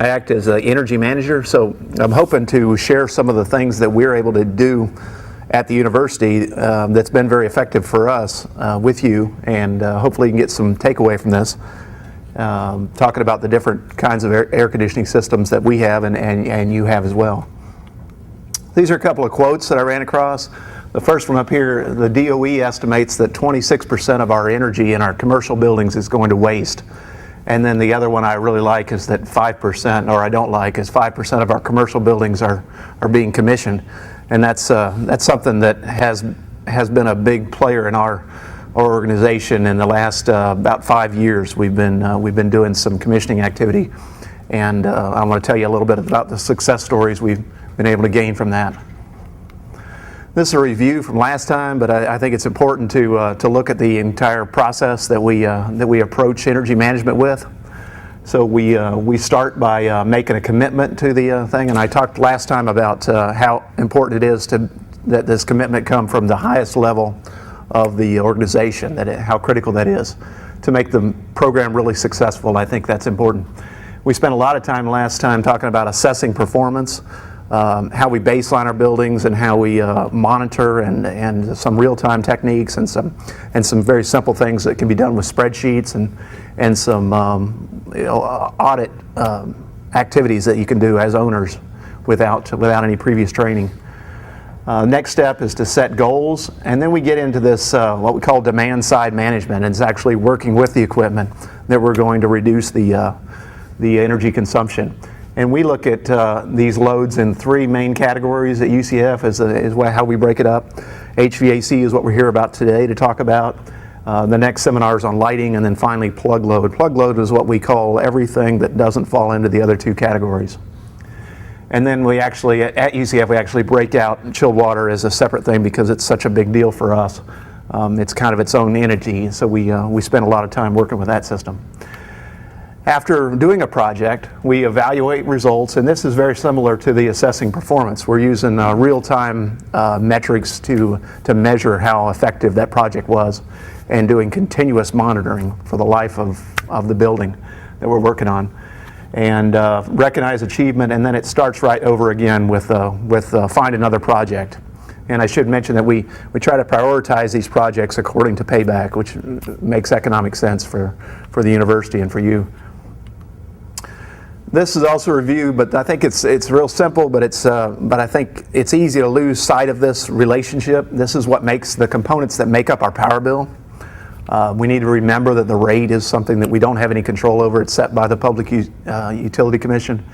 I act as an energy manager, so I'm hoping to share some of the things that we're able to do at the university that's been very effective for us with you, and hopefully you can get some takeaway from this. Talking about the different kinds of air conditioning systems that we have and you have as well. These are a couple of quotes that I ran across. The first one up here, the DOE estimates that 26% of our energy in our commercial buildings is going to waste. And then the other one I really like is that 5%, or I don't like, is 5% of our commercial buildings are being commissioned. And that's something that has been a big player in our organization. In the last about 5 years, we've been doing some commissioning activity, and I want to tell you a little bit about the success stories we've been able to gain from that. This is a review from last time, but I think it's important to look at the entire process that we approach energy management with. So we start by making a commitment to the thing, and I talked last time about how important it is that this commitment come from the highest level of the organization, how critical that is to make the program really successful. I think that's important. We spent a lot of time last time talking about assessing performance, how we baseline our buildings, and how we monitor, and some real-time techniques, and some very simple things that can be done with spreadsheets, and some audit activities that you can do as owners without any previous training. Next step is to set goals, and then we get into this what we call demand side management, and it's actually working with the equipment that we're going to reduce the energy consumption. And we look at these loads in three main categories at UCF is how we break it up. HVAC is what we're here about today to talk about. The next seminar is on lighting, and then finally plug load. Plug load is what we call everything that doesn't fall into the other two categories. And then we actually, at UCF, we actually break out chilled water as a separate thing because it's such a big deal for us. It's kind of its own entity, so we spend a lot of time working with that system. After doing a project, we evaluate results, and this is very similar to the assessing performance. We're using real-time metrics to measure how effective that project was, and doing continuous monitoring for the life of the building that we're working on. And recognize achievement, and then it starts right over again with find another project. And I should mention that we try to prioritize these projects according to payback, which makes economic sense for the university and for you. This is also a review, but I think it's real simple, but I think it's easy to lose sight of this relationship. This is what makes the components that make up our power bill. We need to remember that the rate is something that we don't have any control over. It's set by the Public Utility Commission.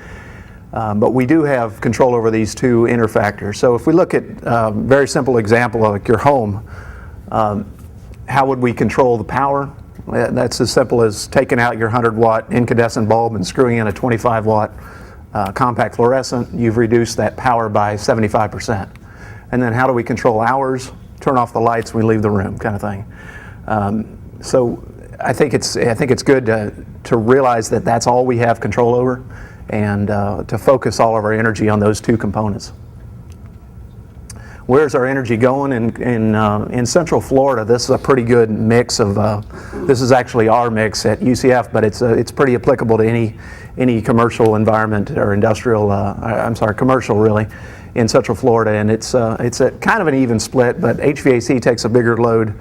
But we do have control over these two inner factors. So if we look at a very simple example like your home, how would we control the power? That's as simple as taking out your 100-watt incandescent bulb and screwing in a 25-watt compact fluorescent. You've reduced that power by 75%. And then how do we control hours? Turn off the lights when we leave the room, kind of thing. So I think it's good to realize that that's all we have control over, and to focus all of our energy on those two components. Where's our energy going? In Central Florida, this is a pretty good mix of. This is actually our mix at UCF, but it's pretty applicable to any commercial environment or industrial. Commercial really, in Central Florida, and it's a kind of an even split. But HVAC takes a bigger load.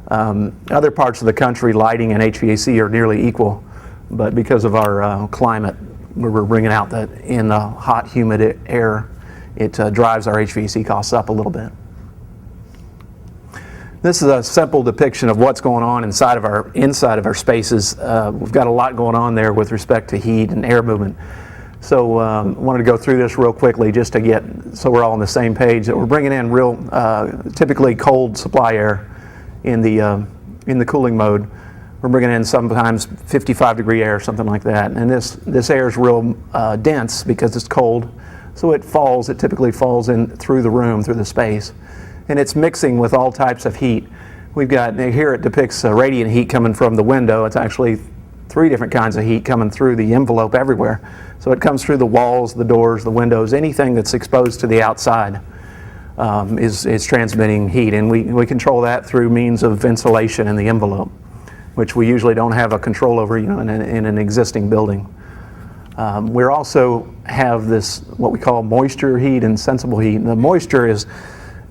Other parts of the country, lighting and HVAC are nearly equal, but because of our climate, we're bringing out that in the hot, humid air, it drives our HVAC costs up a little bit. This is a simple depiction of what's going on inside of our spaces. We've got a lot going on there with respect to heat and air movement. So I wanted to go through this real quickly just to so we're all on the same page. That we're bringing in real, typically cold supply air in the cooling mode. We're bringing in sometimes 55-degree air, something like that. And this air is real dense because it's cold. So it typically falls in through the room, through the space. And it's mixing with all types of heat. We've got, here it depicts radiant heat coming from the window. It's actually 3 different kinds of heat coming through the envelope everywhere. So it comes through the walls, the doors, the windows, anything that's exposed to the outside is transmitting heat. And we control that through means of insulation in the envelope, which we usually don't have a control over in an existing building. We also have this, what we call moisture heat and sensible heat. And the moisture is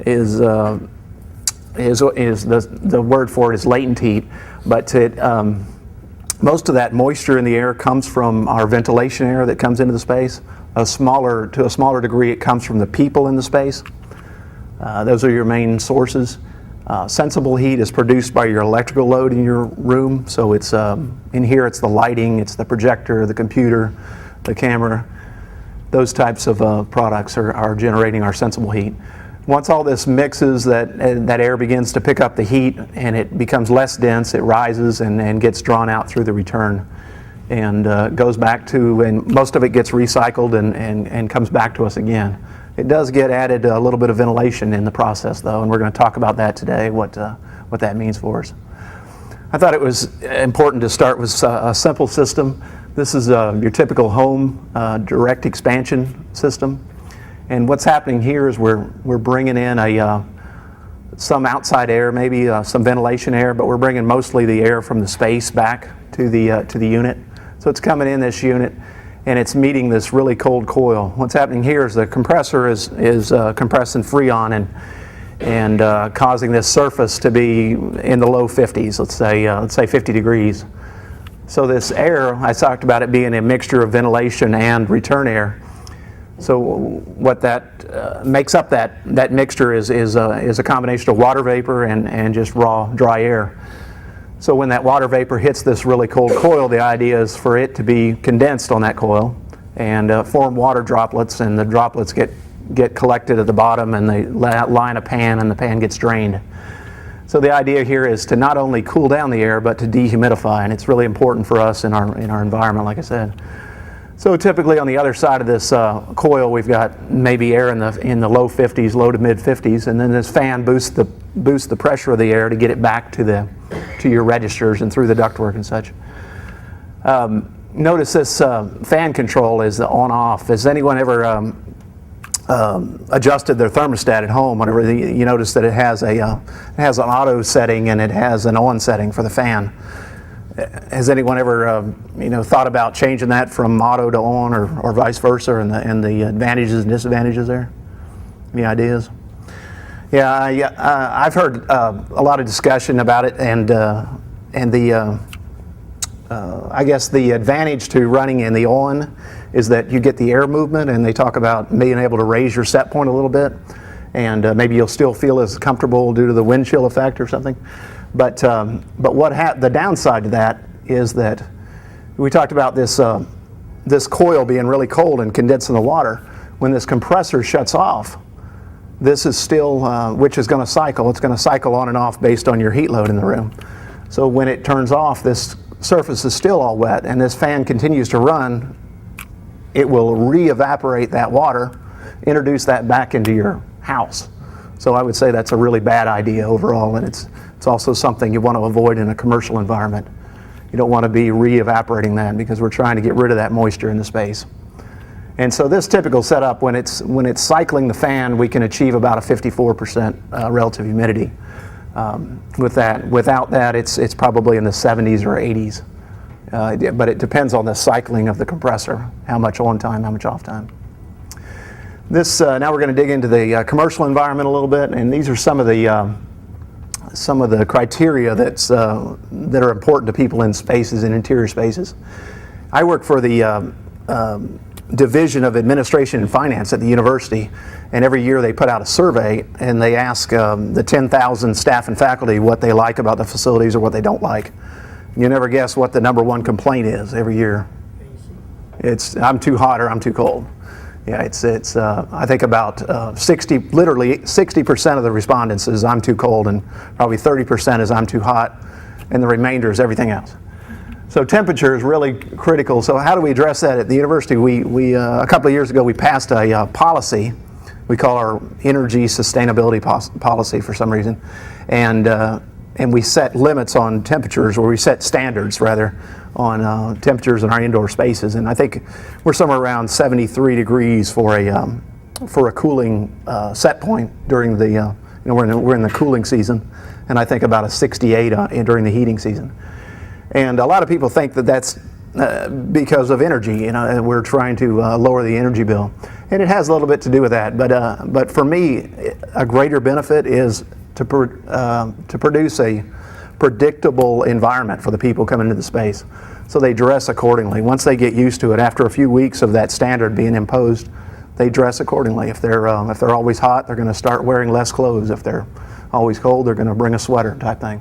the word for it is latent heat, but most of that moisture in the air comes from our ventilation air that comes into the space. To a smaller degree, it comes from the people in the space. Those are your main sources. Sensible heat is produced by your electrical load in your room. So it's in here, it's the lighting, it's the projector, the computer, the camera. Those types of products are generating our sensible heat. Once all this mixes, that air begins to pick up the heat and it becomes less dense, it rises and gets drawn out through the return and goes back to, and most of it gets recycled and comes back to us again. It does get added a little bit of ventilation in the process though, and we're going to talk about that today, what that means for us. I thought it was important to start with a simple system. This is your typical home direct expansion system. And what's happening here is we're bringing in some outside air, maybe some ventilation air, but we're bringing mostly the air from the space back to the unit. So it's coming in this unit, and it's meeting this really cold coil. What's happening here is the compressor is compressing Freon and causing this surface to be in the low 50s. Let's say 50 degrees. So this air, I talked about it being a mixture of ventilation and return air. So what that makes up that mixture is a combination of water vapor and just raw, dry air. So when that water vapor hits this really cold coil, the idea is for it to be condensed on that coil and form water droplets, and the droplets get collected at the bottom and they line a pan and the pan gets drained. So the idea here is to not only cool down the air but to dehumidify, and it's really important for us in our environment, like I said. So typically on the other side of this coil, we've got maybe air in the low 50s, low to mid 50s, and then this fan boosts the pressure of the air to get it back to your registers and through the ductwork and such. Notice this fan control is the on-off. Has anyone ever adjusted their thermostat at home? Whenever you notice that it has an auto setting and it has an on setting for the fan. Has anyone ever thought about changing that from auto to on or vice versa, and the advantages and disadvantages there? Any ideas? Yeah, I've heard a lot of discussion about it, and I guess the advantage to running in the on is that you get the air movement, and they talk about being able to raise your set point a little bit, and maybe you'll still feel as comfortable due to the wind chill effect or something. But the downside to that is that we talked about this coil being really cold and condensing the water. When this compressor shuts off, this is still, which is going to cycle. It's going to cycle on and off based on your heat load in the room. So when it turns off, this surface is still all wet, and this fan continues to run. It will re-evaporate that water, introduce that back into your house. So I would say that's a really bad idea overall, and it's also something you want to avoid in a commercial environment. You don't want to be re-evaporating that because we're trying to get rid of that moisture in the space. And so this typical setup, when it's cycling the fan, we can achieve about a 54% relative humidity. Without that, it's probably in the 70s or 80s. But it depends on the cycling of the compressor, how much on time, how much off time. Now we're going to dig into the commercial environment a little bit, and these are some of the criteria that are important to people in spaces, in interior spaces. I work for the Division of Administration and Finance at the university, and every year they put out a survey and they ask the 10,000 staff and faculty what they like about the facilities or what they don't like. You never guess what the number one complaint is every year. It's I'm too hot or I'm too cold. Yeah, it's I think about literally 60% of the respondents is I'm too cold, and probably 30% is I'm too hot, and the remainder is everything else. So temperature is really critical. So how do we address that at the university? We a couple of years ago we passed a policy we call our energy sustainability policy for some reason, and we set limits on temperatures, or we set standards rather on temperatures in our indoor spaces. And I think we're somewhere around 73 degrees for a cooling set point during the we're in the cooling season, and I think about a 68 during the heating season. And a lot of people think that because of energy. You know, we're trying to lower the energy bill, and it has a little bit to do with that. But for me, a greater benefit is to produce a predictable environment for the people coming into the space, so they dress accordingly. Once they get used to it, after a few weeks of that standard being imposed, they dress accordingly. If they're always hot, they're going to start wearing less clothes. If they're always cold, they're going to bring a sweater type thing.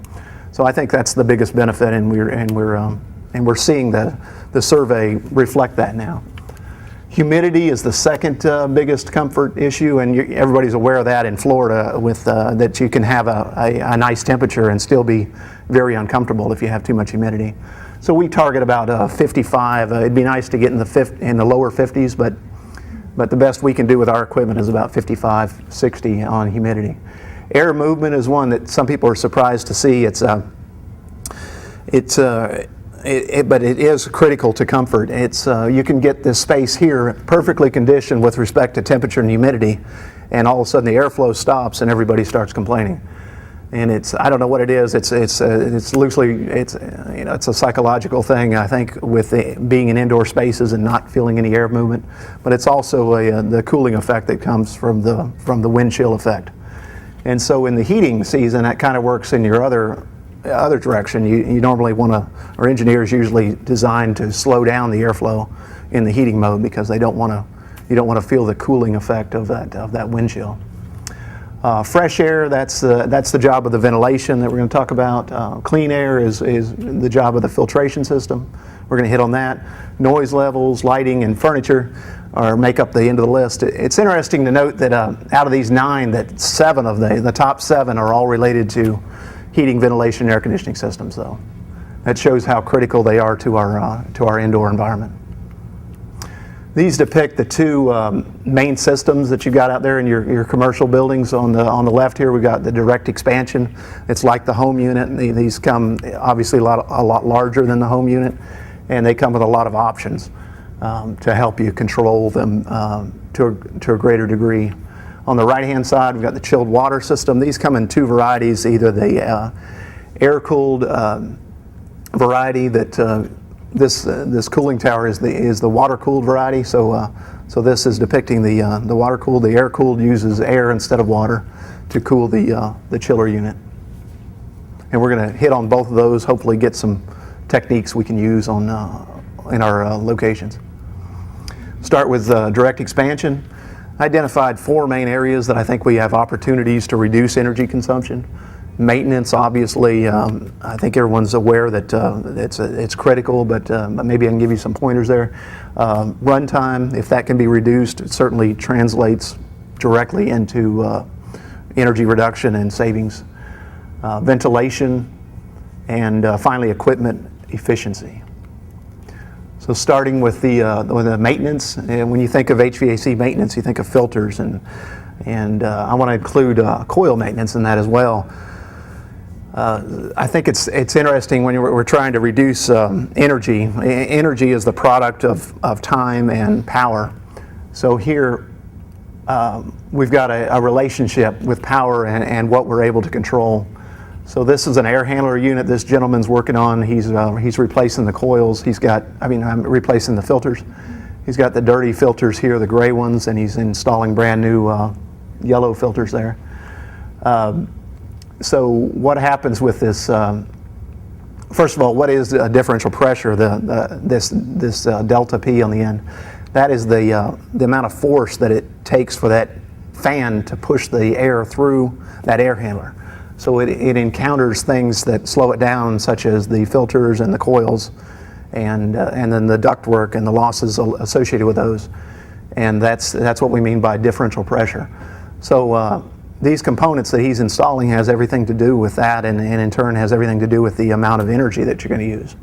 So I think that's the biggest benefit, and we're seeing the survey reflect that now. Humidity is the second biggest comfort issue, and everybody's aware of that in Florida, with that you can have a nice temperature and still be very uncomfortable if you have too much humidity. So we target about 55. It'd be nice to get in the lower 50s, but the best we can do with our equipment is about 55, 60 on humidity. Air movement is one that some people are surprised to see. But it is critical to comfort. You can get this space here perfectly conditioned with respect to temperature and humidity, and all of a sudden the airflow stops and everybody starts complaining. And I don't know what it is. It's loosely, it's a psychological thing, I think, with being in indoor spaces and not feeling any air movement. But it's also the cooling effect that comes from the wind chill effect. And so in the heating season, that kind of works in your other direction. You normally want to, or engineers usually design to slow down the airflow in the heating mode, because you don't want to feel the cooling effect of that wind chill. Fresh air, that's the job of the ventilation that we're going to talk about. Clean air is the job of the filtration system. We're going to hit on that. Noise levels, lighting, and furniture make up the end of the list. It's interesting to note that out of these 9, that 7 of the top 7 are all related to heating, ventilation, and air conditioning systems, though. That shows how critical they are to our indoor environment. These depict the 2 main systems that you've got out there in your commercial buildings. On the left here, we've got the direct expansion. It's like the home unit. These come obviously a lot larger than the home unit, and they come with a lot of options to help you control them to a greater degree. On the right-hand side, we've got the chilled water system. These come in 2 varieties, either the air-cooled variety that this cooling tower is the water-cooled variety. So this is depicting the water-cooled. The air-cooled uses air instead of water to cool the chiller unit. And we're going to hit on both of those, hopefully get some techniques we can use in our locations. Start with direct expansion. Identified 4 main areas that I think we have opportunities to reduce energy consumption. Maintenance, obviously, I think everyone's aware that it's critical, but maybe I can give you some pointers there. Runtime, if that can be reduced, it certainly translates directly into energy reduction and savings. Ventilation, and finally equipment efficiency. So starting with the maintenance, and when you think of HVAC maintenance, you think of filters, and I want to include coil maintenance in that as well. I think it's interesting when we're trying to reduce energy. Energy is the product of time and power. So here we've got a relationship with power and what we're able to control. So this is an air handler unit this gentleman's working on. He's replacing the coils. I'm replacing the filters. He's got the dirty filters here, the gray ones, and he's installing brand new yellow filters there. So what happens with this? First of all, what is differential pressure? This delta P on the end. That is the amount of force that it takes for that fan to push the air through that air handler. So it encounters things that slow it down, such as the filters and the coils, and then the ductwork and the losses associated with those. And that's what we mean by differential pressure. So these components that he's installing has everything to do with that, and in turn has everything to do with the amount of energy that you're going to use.